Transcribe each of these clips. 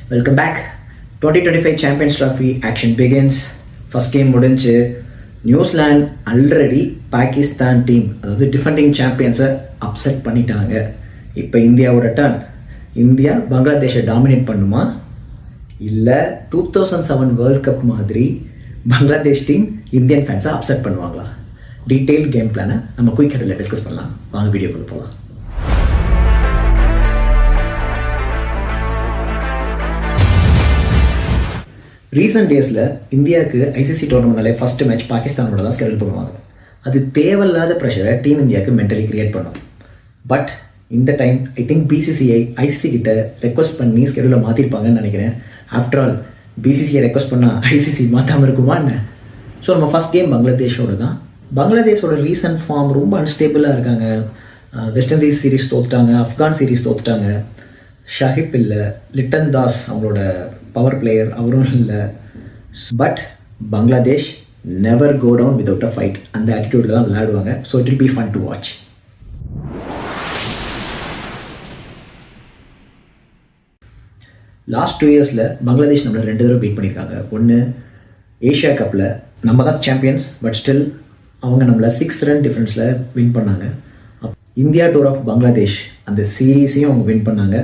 Welcome back. 2025 Champions Trophy action begins. First game முடிஞ்சு New Zealand already Pakistan team அதாவது defending சாம்பியன்ஸை upset பண்ணிட்டாங்க. இப்போ இந்தியாவோட டர்ன். இந்தியா பங்களாதேஷை டாமினேட் பண்ணுமா இல்லை 2007 வேர்ல்ட் கப் மாதிரி பங்களாதேஷ் டீம் இந்தியன் ஃபேன்ஸை அப்செட் பண்ணுவாங்களா? டீட்டெயில் கேம் பிளானை நம்ம குயிக் ஹெட்டில் டிஸ்கஸ் பண்ணலாம். வாங்க வீடியோக்குள்ள போகலாம். ரீசெண்ட் டேஸில் இந்தியாவுக்கு ஐசிசி டோர்னமெண்ட்னாலே ஃபர்ஸ்ட் மேட்ச் பாகிஸ்தானோட தான் ஸ்கெடியூல் பண்ணுவாங்க. அது தேவையில்லாத ப்ரெஷரை டீம் இந்தியாவுக்கு மென்டலி கிரியேட் பண்ணும். பட் இந்த time I think BCCI ICC கிட்ட ரெக்வஸ்ட் பண்ணி ஸ்கெடியூலை மாற்றிருப்பாங்கன்னு நினைக்கிறேன். ஆஃப்டர் ஆல் பிசிசிஐ ரெக்வஸ்ட் பண்ணால் ஐசிசி மாற்றாமல் இருக்குமா என்ன? ஸோ நம்ம ஃபர்ஸ்ட் கேம் பங்களாதேஷோட தான். பங்களாதேஷோட ரீசன்ட் ஃபார்ம் ரொம்ப அன்ஸ்டேபிளாக இருக்காங்க. வெஸ்ட் இண்டீஸ் சீரீஸ் தோத்துட்டாங்க, ஆப்கான் சீரீஸ் தோத்துட்டாங்க. ஷஹிப் இல்லை, லிட்டன் தாஸ் அவங்களோட பவர் பிளேயர் அவரும் இல்லை. But Bangladesh never go down without a fight. அந்த ஆட்டிடியூட்ல தான் விளையாடுவாங்க. So it will be fun to watch. Last 2 இயர்ஸில் பங்களாதேஷ் நம்மளை 2 தடவை பீட் பண்ணியிருக்காங்க. ஒன்று ஏஷியா கப்பில் நம்ம தான் சாம்பியன்ஸ், பட் ஸ்டில் அவங்க நம்மளை 6 ரன் டிஃபரன்ஸில் வின் பண்ணாங்க. இந்தியா டூர் ஆஃப் பங்களாதேஷ் அந்த சீரீஸையும் அவங்க வின் பண்ணாங்க.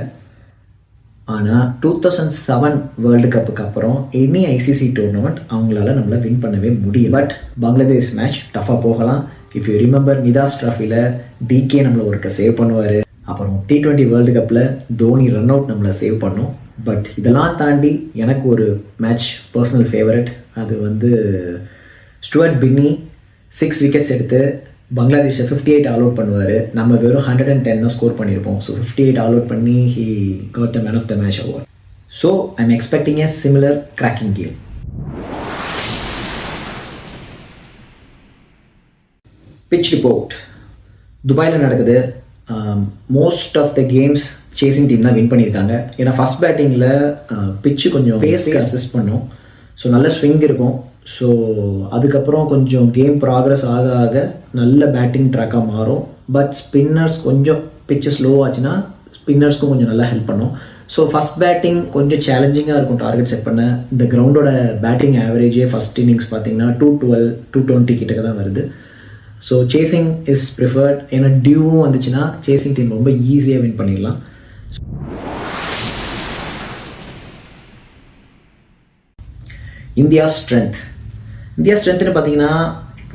ஆனால் 2007 வேர்ல்டு கப்புக்கு அப்புறம் எனி ஐசிசி டோர்னமெண்ட் அவங்களால நம்மளை வின் பண்ணவே முடியும். பட் பங்களாதேஷ் மேட்ச் டஃபாக போகலாம். இஃப் யூ ரிமெம்பர் நிதாஸ் ட்ராஃபியில் டிகே நம்மளை ஒருக்க சேவ் பண்ணுவார். அப்புறம் T20 வேர்ல்டு கப்பில் தோனி ரன் அவுட் நம்மளை சேவ் பண்ணும். பட் இதெல்லாம் தாண்டி எனக்கு ஒரு மேட்ச் பர்சனல் ஃபேவரட். அது ஸ்டுவர்ட் பின்னி 6 விக்கெட்ஸ் எடுத்து பங்களாதேஷை 58 ஆல் அவுட் பண்ணுவார். நம்ம வெறும் 110 ஸ்கோர் பண்ணியிருப்போம். ஸோ 58 ஆல் அவுட் பண்ணி he got the man of the match award. So I am expecting a similar cracking game. Pitch report துபாயில் நடக்குது. Most of the games chasing team தான் வின் பண்ணியிருக்காங்க. ஏன்னா ஃபர்ஸ்ட் பேட்டிங்கில் பிச்சு கொஞ்சம் பேஸ்க்கு அசிஸ்ட் பண்ணும். ஸோ நல்ல ஸ்விங் இருக்கும். ஸோ அதுக்கப்புறம் கொஞ்சம் கேம் ப்ராக்ரஸ் ஆக ஆக நல்ல பேட்டிங் ட்ராக்காக மாறும். பட் ஸ்பின்னர்ஸ் கொஞ்சம் பிச்சு ஸ்லோ ஆச்சுன்னா ஸ்பின்னர்ஸ்க்கும் கொஞ்சம் நல்லா ஹெல்ப் பண்ணும். ஸோ ஃபர்ஸ்ட் பேட்டிங் கொஞ்சம் சேலஞ்சிங்காக இருக்கும் டார்கெட் செட் பண்ண. இந்த கிரவுண்டோட பேட்டிங் ஆவரேஜே ஃபர்ஸ்ட் இன்னிங்ஸ் பார்த்தீங்கன்னா 212, 220 கிட்டக்க தான் வருது. So chasing is preferred. ஏன்னா டியூவும் வந்துச்சுன்னா சேசிங் டீம் ரொம்ப ஈஸியாக வின் பண்ணிடலாம். இந்தியா ஸ்ட்ரென்த்னு பார்த்தீங்கன்னா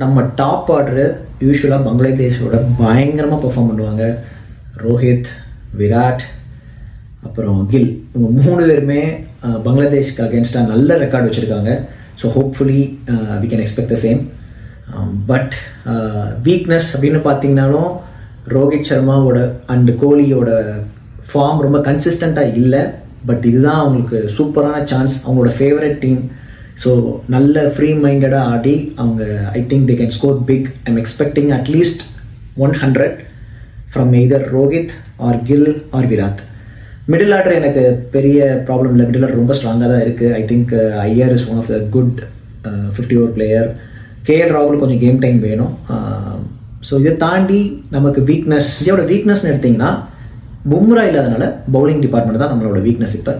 நம்ம டாப் ஆர்டரு யூஸ்வலாக பங்களாதேஷோட பயங்கரமாக பெர்ஃபார்ம் பண்ணுவாங்க. ரோஹித், விராட், அப்புறம் கில், இவங்க 3 பேருமே பங்களாதேஷ்க்கு அகேன்ஸ்டாக நல்ல ரெக்கார்டு வச்சுருக்காங்க. So hopefully we can expect the same. But weakness அப்படின்னு பார்த்தீங்கன்னாலும் ரோஹித் சர்மாவோட அண்ட் கோலியோட ஃபார்ம் ரொம்ப கன்சிஸ்டண்ட்டாக இல்லை. பட் இதுதான் அவங்களுக்கு சூப்பரான சான்ஸ். அவங்களோட ஃபேவரட் டீம். ஸோ நல்ல ஃப்ரீ மைண்டடாக ஆடி அவங்க I think they can score big. I am expecting at least 100 from either Rohit or Gill or Virat. Middle order எனக்கு பெரிய ப்ராப்ளம் இல்லை. மிடில் ஆர்டர் ரொம்ப ஸ்ட்ராங்காக தான் இருக்குது. I think Iyer is one of the good 50 over player. KL ராகுல் கொஞ்சம் கேம் டைம் வேணும். ஸோ இதை தாண்டி நமக்கு வீக்னஸ், இதோட வீக்னஸ்ன்னு எடுத்திங்கன்னா பும்ரா இல்லாதனால பவுலிங் டிபார்ட்மெண்ட் தான் நம்மளோட வீக்னஸ் இப்போ.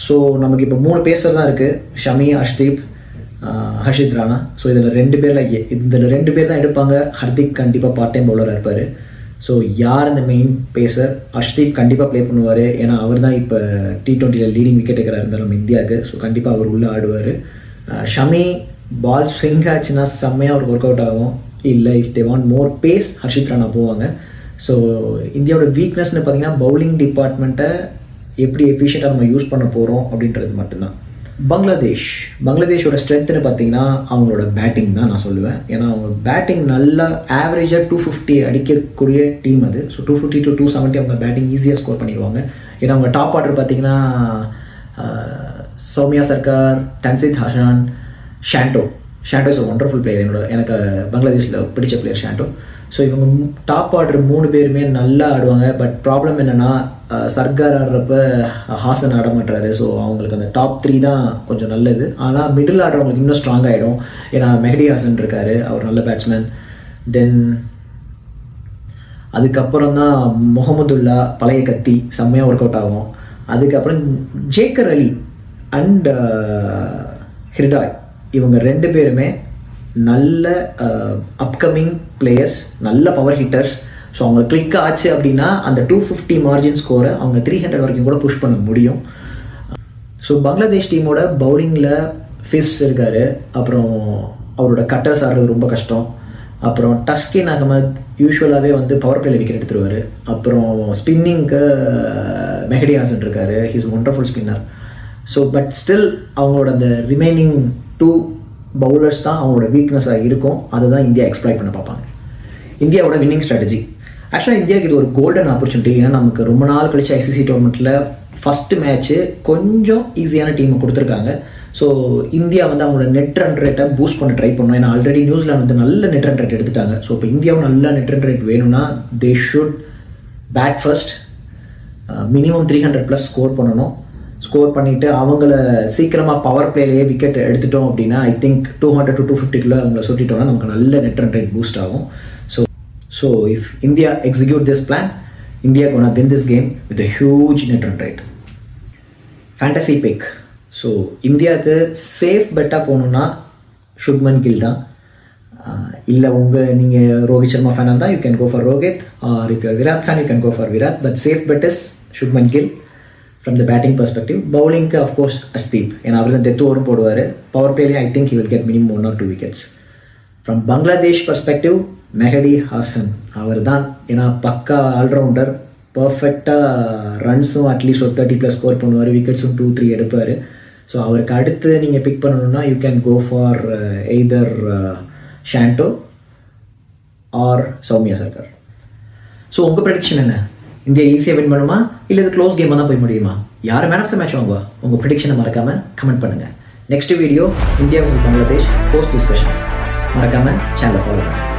ஸோ நமக்கு இப்போ 3 பேசர் தான் இருக்குது. ஷமி, அஷ்தீப், ஹர்ஷித் ராணா. ஸோ இதில் 2 பேர் தான் எடுப்பாங்க. ஹர்திக் கண்டிப்பாக பார்ட் டைம் பவுலராக இருப்பார். ஸோ யார் அந்த மெயின் பேசர்? அஷ்தீப் கண்டிப்பாக ப்ளே பண்ணுவார். ஏன்னா அவர் தான் இப்போ T20 லீடிங் விக்கெட் டேக்கராக இருந்தார் நம்ம இந்தியாவுக்கு. ஸோ கண்டிப்பாக அவர் உள்ளே ஆடுவார். ஷமி பால் ஸ்விங் ஆச்சுன்னா செம்மையாக அவருக்கு ஒர்க் அவுட் ஆகும். இல்லை if they want more pace Harshit Rana போவாங்க. ஸோ இந்தியாவோட வீக்னஸ்னு பார்த்தீங்கன்னா பவுலிங் டிபார்ட்மெண்ட்டை எப்படி எஃபிஷியண்டாக நம்ம யூஸ் பண்ண போகிறோம் அப்படின்றது மட்டும்தான். பங்களாதேஷோட ஸ்ட்ரென்த்னு பார்த்தீங்கன்னா அவங்களோட பேட்டிங் தான் நான் சொல்லுவேன். ஏன்னா அவங்க பேட்டிங் நல்லா ஆவரேஜாக 250 அடிக்கக்கூடிய டீம் அது. ஸோ 250 to 270 அவங்க பேட்டிங் ஈஸியாக ஸ்கோர் பண்ணிடுவாங்க. ஏன்னா அவங்க டாப் ஆர்டர் பார்த்தீங்கன்னா Soumya Sarkar, Tanzid Hasan, Shanto is a wonderful player. எனக்கு பங்களாதேஷில் பிடிச்ச பிளேயர் ஷாண்டோ. ஸோ இவங்க டாப் ஆர்டர் 3 பேருமே நல்லா ஆடுவாங்க. பட் ப்ராப்ளம் என்னென்னா சர்கார் ஆடுறப்ப ஹாசன் ஆட மாட்டாரு. ஸோ அவங்களுக்கு அந்த டாப் 3 தான் கொஞ்சம் நல்லது. ஆனால் மிடில் ஆர்டர் அவங்களுக்கு இன்னும் ஸ்ட்ராங் ஆகிடும். ஏன்னா மெஹடி ஹாசன் இருக்காரு, அவர் நல்ல பேட்ஸ்மேன். தென் அதுக்கப்புறம் தான் முகமதுல்லா, பழைய கத்தி, செம்மையாக ஒர்க் அவுட் ஆகும். அதுக்கப்புறம் ஜேக்கர் அலி அண்ட் ஹிர்டாய், இவங்க 2 பேருமே நல்ல அப்கமிங் பிளேயர்ஸ், நல்ல பவர் ஹிட்டர்ஸ். ஸோ அவங்க கிளிக் ஆச்சு அப்படின்னா அந்த 250 மார்ஜின் ஸ்கோரை அவங்க 300 வரைக்கும் கூட புஷ் பண்ண முடியும். ஸோ பங்களாதேஷ் டீமோட பவுலிங்கில் ஃபிஸ் இருக்கார், அப்புறம் அவரோட கட்டர்ஸ் ஆடுறது ரொம்ப கஷ்டம். அப்புறம் டஸ்கின் அகமத் யூஸ்வலாகவே வந்து பவர் பிளேல விக்கெட் எடுத்துருவார். அப்புறம் ஸ்பின்னிங்க்கு மெஹடி ஹாசன் இருக்கார், he's wonderful spinner. So but still அவங்களோட அந்த ரிமைனிங் 2 பவுலர்ஸ் தான் அவங்களோட வீக்னஸாக இருக்கும். அதை தான் இந்தியா எக்ஸ்ப்ளாய்ட் பண்ண பார்ப்பாங்க. இந்தியாவோட வின்னிங் ஸ்ட்ராட்டஜி, ஆக்சுவலாக இந்தியாவுக்கு இது ஒரு கோல்டன் ஆப்பர்ச்சுனிட்டி. ஏன்னா நமக்கு ரொம்ப நாள் கழிச்சு ஐசிசி டோர்னமெண்ட்டில் ஃபஸ்ட்டு மேட்ச்சு கொஞ்சம் ஈஸியான டீமை கொடுத்துருக்காங்க. ஸோ இந்தியா வந்து அவங்களோட நெட் ரன் ரேட்டை பூஸ்ட் பண்ண ட்ரை பண்ணணும். ஏன்னா ஆல்ரெடி நியூசிலாந்து வந்து நல்ல நெட் ரன் ரேட் எடுத்துட்டாங்க. ஸோ இப்போ இந்தியாவும் நல்ல நெட் ரன் ரேட் வேணும்னா they should bat first, minimum 300+ score பண்ணணும். ஸ்கோர் பண்ணிவிட்டு அவங்கள சீக்கிரமாக பவர் பிளேலேயே விக்கெட் எடுத்துட்டோம் அப்படின்னா ஐ திங்க் 200 to 250 அவங்கள சுட்டிட்டோம்னா நமக்கு நல்ல நெட் ரன் ரேட் பூஸ்ட் ஆகும். So if India execute this plan, India gonna win this game with a huge net run rate. Fantasy pick. So இந்தியாவுக்கு சேஃப் பெட்டாக போகணுன்னா சுப்மன் கில் தான். இல்லை நீங்கள் ரோஹித் சர்மா ஃபேனாக இருந்தால் you can go for Rohit, or if your Virat fan you can go for Virat. But safe bet is Shubman Gill from the batting perspective. பவுலிங்க்கு of course Arshdeep, ஏன்னா அவர் தான் டெத் ஓவரும் போடுவார். பவர் பிளேலேயே I think he will get minimum 1 or 2 wickets. From Bangladesh perspective Mehidy Hasan அவர் தான். ஏன்னா பக்கா ஆல்ரவுண்டர், பர்ஃபெக்டாக ரன்ஸும் அட்லீஸ்ட் ஒரு 30+ ஸ்கோர் பண்ணுவார், விக்கெட்ஸும் 2-3 எடுப்பார். ஸோ அவருக்கு அடுத்து நீங்கள் பிக் பண்ணணும்னா you can go for either Shanto or Soumya Sarkar. So உங்கள் ப்ரெடிக்ஷன் என்ன? இந்தியா ஈஸியாக வின் பண்ணுமா, இல்லை இது க்ளோஸ் கேமாக தான் போய் முடியுமா? யார் மேன் ஆஃப் த மேட்ச் வாங்குவா? உங்கள் ப்ரெடிக்ஷனை மறக்காமல் கமெண்ட் பண்ணுங்கள். Next video India vs Bangladesh post discussion. மறக்காமல் சேனலை ஃபாலோ பண்ணுங்கள்.